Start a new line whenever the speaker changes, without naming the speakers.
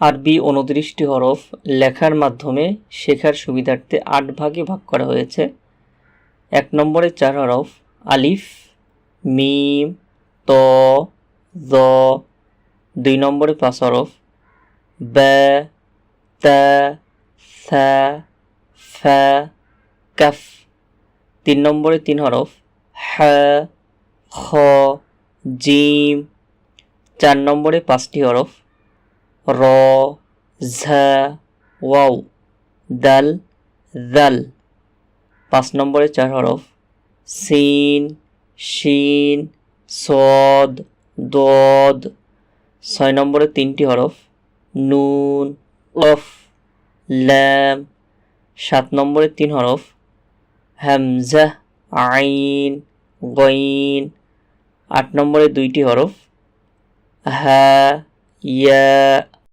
আরবি ২৯টি হরফ লেখার মাধ্যমে শেখার সুবিধার্থে ৮ ভাগে ভাগ করা হয়েছে। ১ নম্বরে ৪ হরফ আলিফ, মিম, ত, য। ২ নম্বরে ৫ হরফ বা, তা, সা, ফা, কাফ। ৩ নম্বরে ৩ হরফ হা, খ, জিম। ৪ নম্বরে ৫টি হরফ র, ঝা, ওয়াও, দাল, জাল। ৫ নম্বরে ৪ হরফ সিন, শিন, সদ, দদ। ৬ নম্বরে ৩টি হরফ নুন, কফ, লাম। ৭ নম্বরে ৩ হরফ হামজা, আইন, গইন। ৮ নম্বরে ২টি হরফ হা, ইয়া,